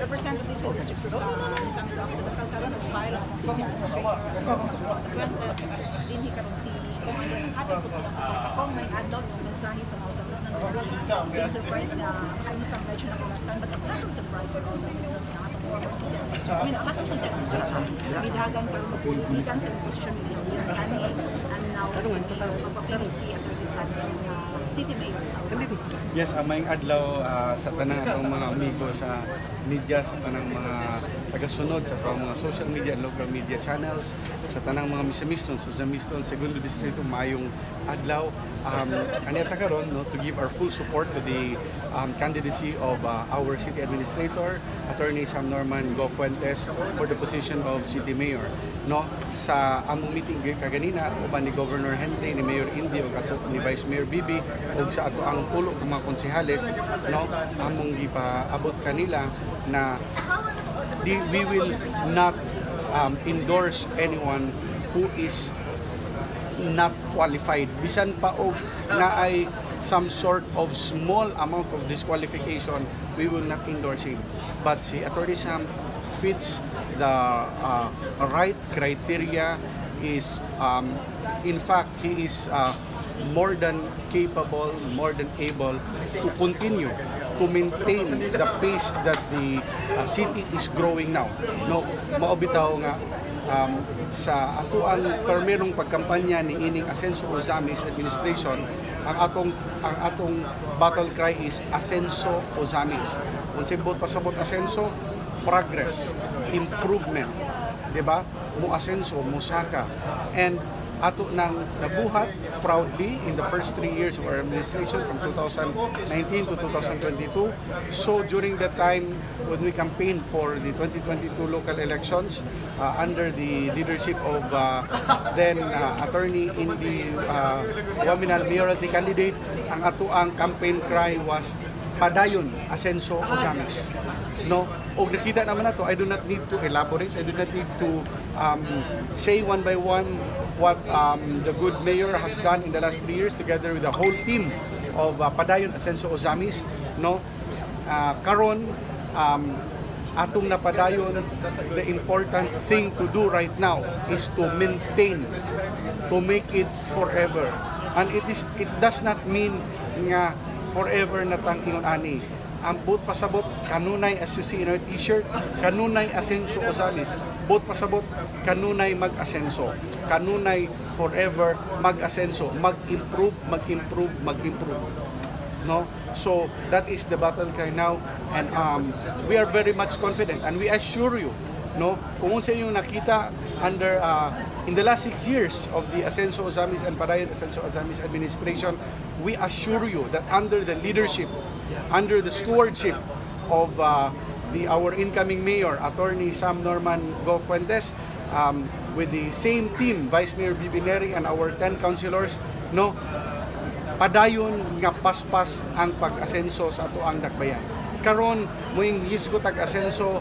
representatives sa district sa Misamis Occidental karon nag-file ang city administrator Fuentes dinhi karon si kung ano atin po silang suporta kung may adlaw yung mensahe sa mga Misamis na yung surprise na ay nitang medyo nakulatan but ang pleasant surprise for mga Misamis na sa atong former city administrator. I mean, ang atong city administrator bidagan karon magpulikan sa posisyon nila yung kani and now magpapili si Atty. Sandra na city mayor sa Occidental. Yes, maayong adlaw sa tanang atong mga amigo sa media, sa tanang mga tagasunod sa atong mga social media and local media channels, sa tanang mga Misamiston, Susamiston, Segundo Distrito, maayong adlaw. Kaniyata karon no, to give our full support to the candidacy of our city administrator, Attorney Sam Norman Go Fuentes, for the position of city mayor. No, sa among meeting kaganina uban ni Governor Henry, ni Mayor Indy ug ato ni Vice Mayor Bibi ug sa ato ang pulo ka mga konsehales, no, among gipaabot kanila na we will not endorse anyone who is not qualified. Bisan pa og na ay some sort of small amount of disqualification, we will not endorse him. But si Attorney Sam fits the right criteria. Is in fact he is more than capable, more than able to continue to maintain the pace that the city is growing now. No, maobitaw nga sa atuang permerong pagkampanya ni ining Asenso Ozamis administration, ang atong battle cry is Asenso Ozamis. Kung sibot pasabot Asenso, progress, improvement, di ba? Mo asenso, mo saka, and ato nang nabuhat proudly in the first 3 years of our administration from 2019 to 2022. So during that time when we campaigned for the 2022 local elections under the leadership of then Attorney Indy Waminal mayoralty candidate, ang ato ang campaign cry was Padayon Asenso Ozamis. No, og nakita naman nato, I do not need to elaborate, I do not need to say one by one what the good mayor has done in the last 3 years together with the whole team of Padayon Asenso Ozamis. No, karon atong napadayon, the important thing to do right now is to maintain, to make it forever, and it does not mean nga forever na tang ingon ani. Ang boat pasabot kanunay, as you see in our t-shirt, kanunay Asenso Ozamis. Boat pasabot kanunay mag-asenso, kanunay forever mag-asenso, mag-improve, mag-improve, mag-improve. No, so that is the battle cry now, and we are very much confident, and we assure you, no, kung unsa yung nakita under in the last 6 years of the Asenso Ozamis and Padayon Asenso Ozamis administration, we assure you that under the leadership, under the stewardship of our incoming mayor, Attorney Sam Norman Go Fuentes, with the same team, Vice Mayor Bibi Neri and our 10 councilors, no, padayon nga paspas ang pag-asenso sa ato ang dakbayan. Karon moing hisgo tag-asenso,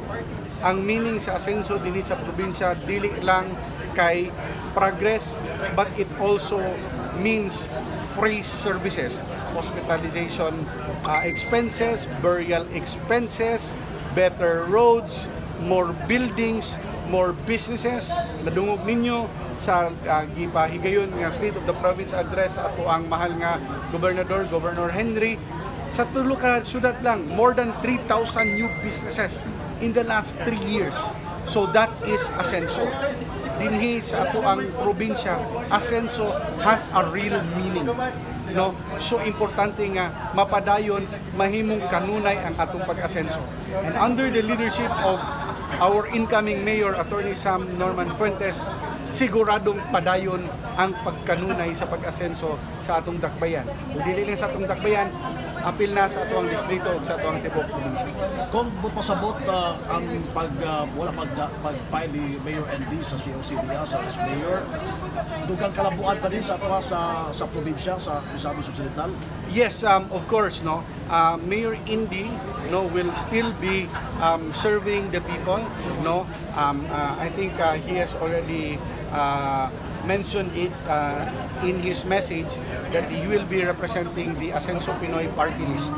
ang meaning sa asenso dinhi sa probinsya dili lang kay progress, but it also means free services, hospitalization expenses, burial expenses, better roads, more buildings, more businesses. Nadungog ninyo sa gipahigayon nga State of the Province address ato ang mahal nga Gobernador, Governor Henry. Sa tulo ka syudad lang, more than 3,000 new businesses in the last 3 years. So that is Asenso. Dinhi sa ato ang probinsya, Asenso has a real meaning. No? So importante nga mapadayon, mahimong kanunay ang atong pag-asenso. And under the leadership of our incoming mayor, Attorney Sam Norman Fuentes, siguradong padayon ang pagkanunay sa pag-asenso sa atong dakbayan. Kung dili lang sa atong dakbayan, apil na sa atong distrito o sa atong tibok probinsya. Kung pasabot ang pag-file ni Mayor ND sa COCDA, sa as mayor, dugang kalabuan pa din sa sa probinsya, sa Misamis Occidental? Yes, of course, no. Mayor Indy, no, will still be serving the people, no. I think he has already mentioned it in his message that he will be representing the Asenso Pinoy party list.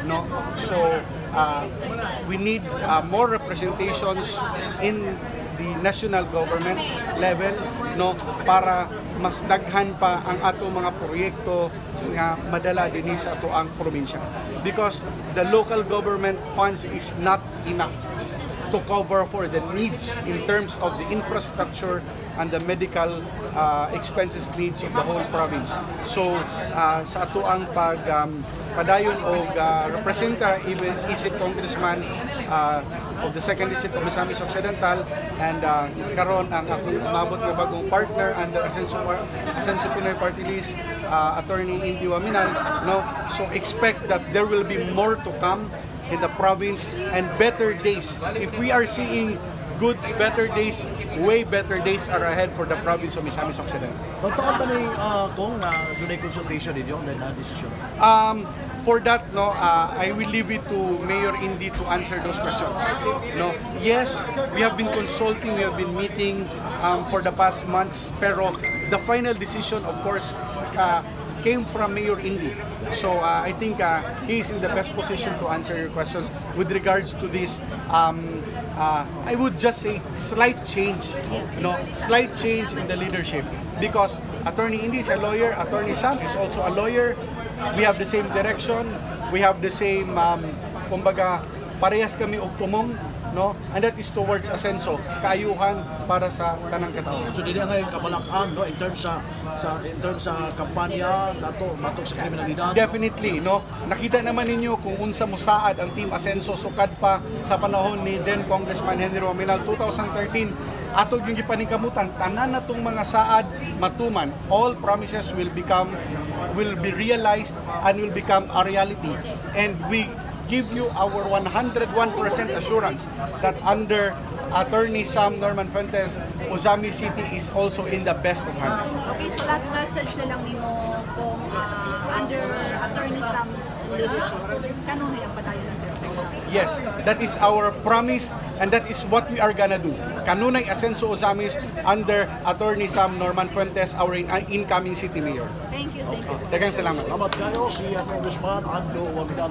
No? So we need more representations in the national government level, no, para mas daghan pa ang ato mga proyekto nga madala dinhi sa ato ang probinsya, because the local government funds is not enough to cover for the needs in terms of the infrastructure and the medical expenses needs of the whole province. So sa ato ang padayon og representa even isip congressman of the 2nd District of Misamis Occidental, and karon ang akong umabot nga bagong partner under Asenso Pinoy Party List, Attorney Indy Waminal, no? So expect that there will be more to come in the province and better days. If we are seeing good, better days, way better days are ahead for the province of Misamis Occidental. Totoo ba ni kung doon ay consultation ninyo na decision? For that, no, I will leave it to Mayor Indy to answer those questions. No, yes, we have been consulting, we have been meeting for the past months, pero the final decision, of course, came from Mayor Indy. So I think he is in the best position to answer your questions with regards to this. I would just say slight change, slight change in the leadership, because Attorney Indy is a lawyer, Attorney Sam is also a lawyer. We have the same direction, we have the same, kumbaga, parehas kami og tumong, no? And that is towards Asenso, kaayuhan para sa tanang katao. So dili nga yung kabalakan, no, in terms sa kampanya nato sa kriminalidad. Definitely, no. Nakita naman ninyo kung unsa mosaad ang Team Asenso sukad pa sa panahon ni then Congressman Henry Waminal 2013. Atog yung gipaningkamutan, tanan natong mga saad matuman. All promises will be realized and will become a reality. And we give you our 101% assurance that under Attorney Sam Norman Fuentes, Ozami City is also in the best of hands. Okay, so last message na lang nimo kung under Attorney Sam's leadership, kanong nilang padayon na Asenso Ozamis? Yes, that is our promise and that is what we are gonna do. Kanunay Asenso Ozamis under Attorney Sam Norman Fuentes, our incoming city mayor. Thank you, thank you. Daghang salamat. Salamat kayo si Congressman Ando Waminal.